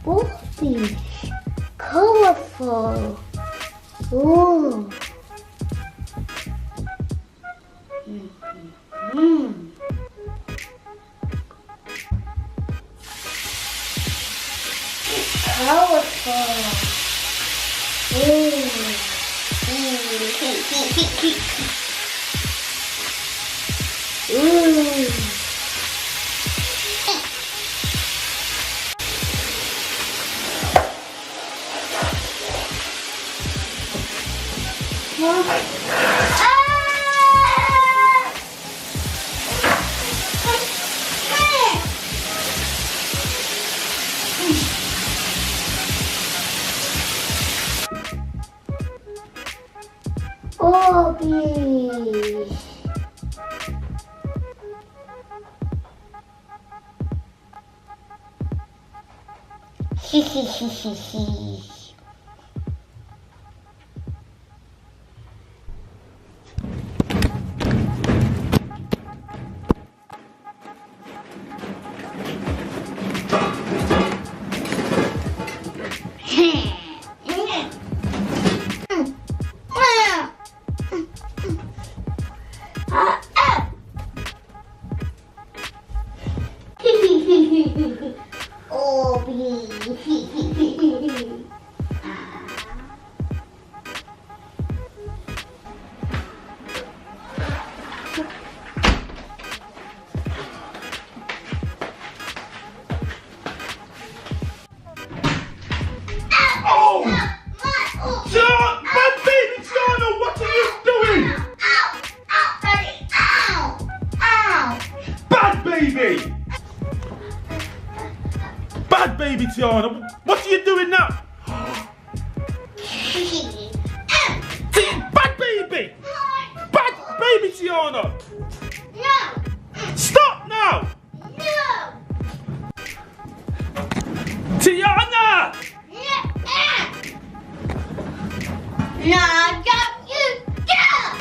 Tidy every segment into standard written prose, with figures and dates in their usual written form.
Buffy, colourful. Ooh. Colourful. Bobby. Bad baby, Tiana, what are you doing now? Bad baby! Bad baby, Tiana! No! Stop now! No! Tiana! No, don't you dare!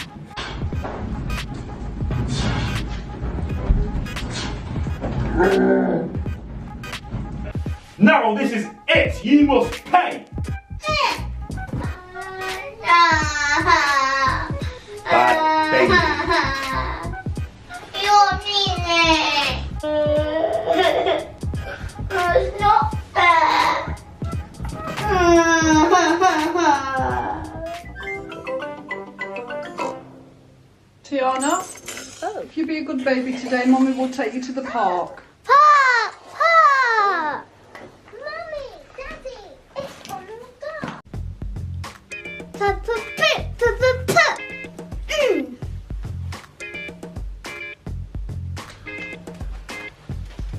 Now this is it! You must pay! Bad baby. You're mean it. It's not fair. Tiana, if you be a good baby today, Mummy will take you to the park. Park! Park! Mummy, Daddy, it's on the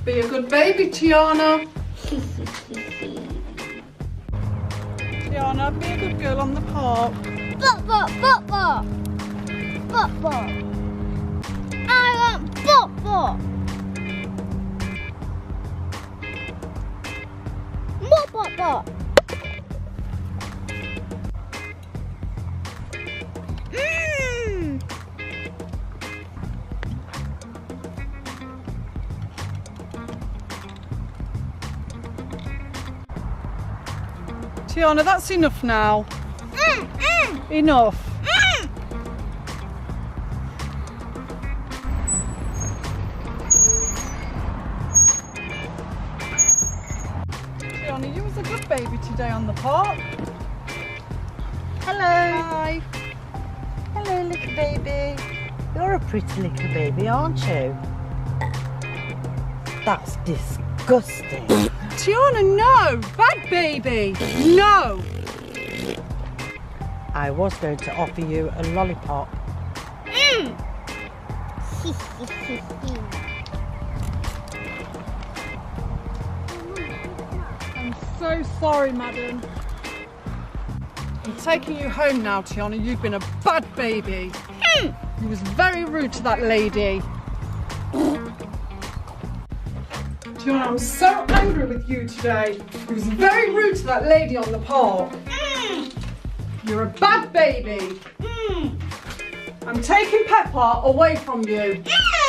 Be a good baby, Tiana. Tiana, be a good girl on the park. Bop, bop, bop, bop. Bop, bop. I want bop, bop. Bop, bop, bop. Tiana, that's enough now. Enough. Tiana, you was a good baby today on the park. Hello. Hi. Hello, little baby. You're a pretty little baby, aren't you? That's disgusting. Tiana, no! Bad baby! No! I was going to offer you a lollipop. I'm so sorry, madam. I'm taking you home now, Tiana. You've been a bad baby. You was very rude to that lady. Tiana, I'm so angry with you today. You was very rude to that lady on the park. You're a bad baby. I'm taking Peppa away from you.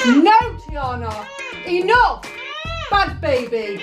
No, Tiana. Enough. Bad baby.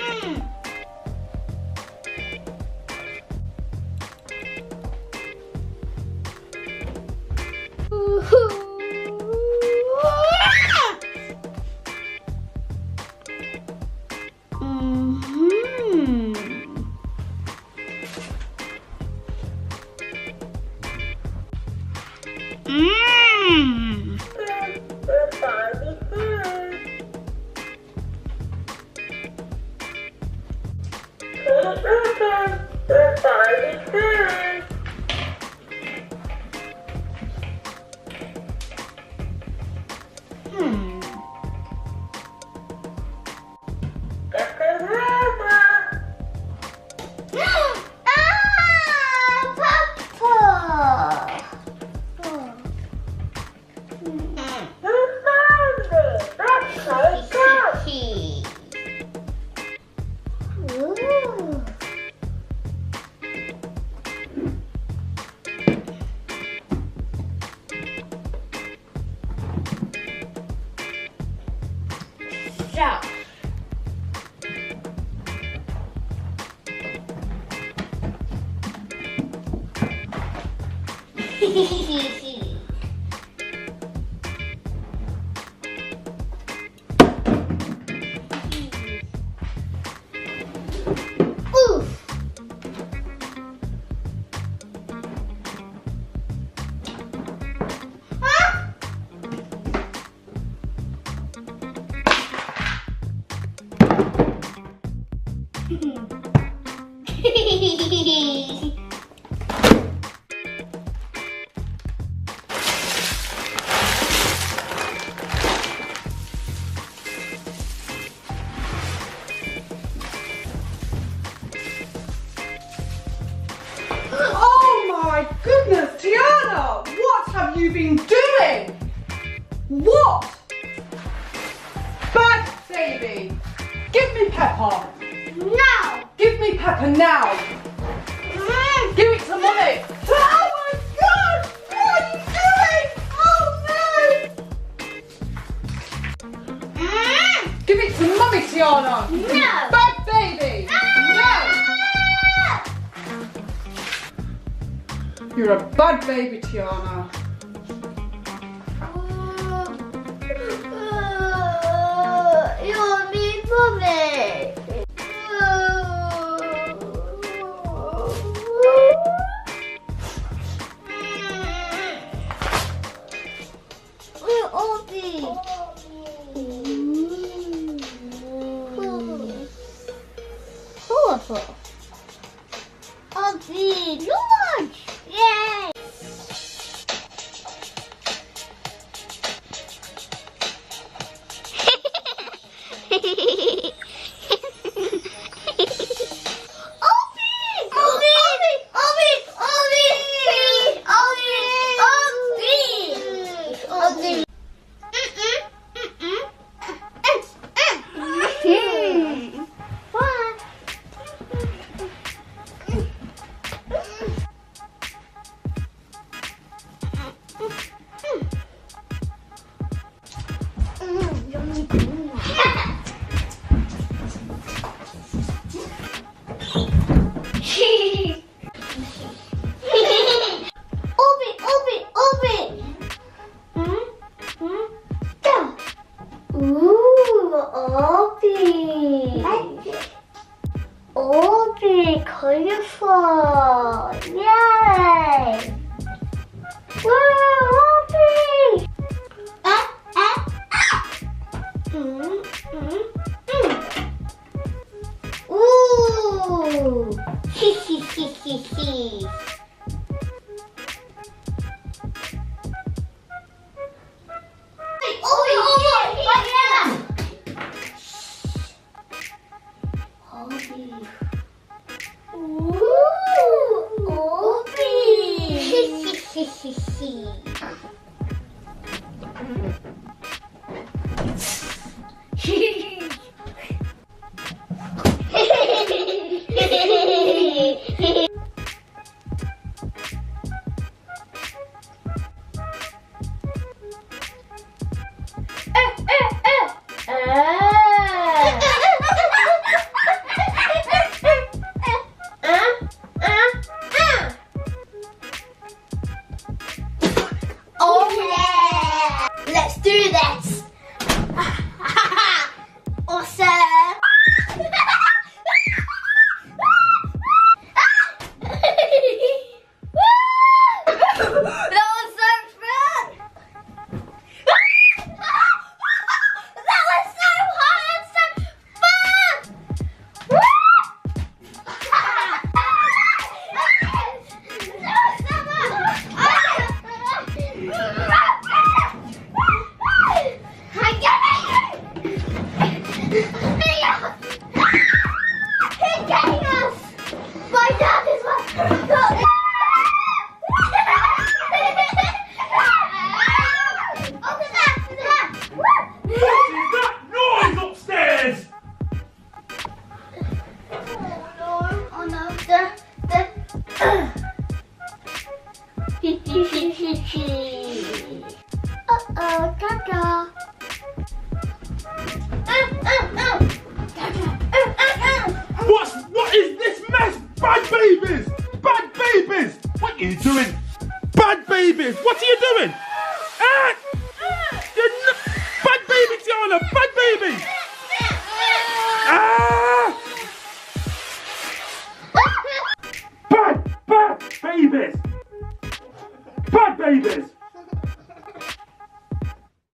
Goodness, Tiana! What have you been doing? What? Bad baby! Give me Peppa! No! Give me Peppa now! Give it to Mummy! Oh my God! What are you doing? Oh no! Give it to Mummy, Tiana! No! Bad baby! No! You're a bad baby, Tiana. You're me, Mummy. Colorful. Obi, look! Yay! Colorful! Yay! Woo! Obi! Ooh! Hee hee hee hee hee! Obi! is doing bad babies. What are you doing? Ah! Bad baby, Tiana, bad baby. Ah! Bad babies. Bad babies.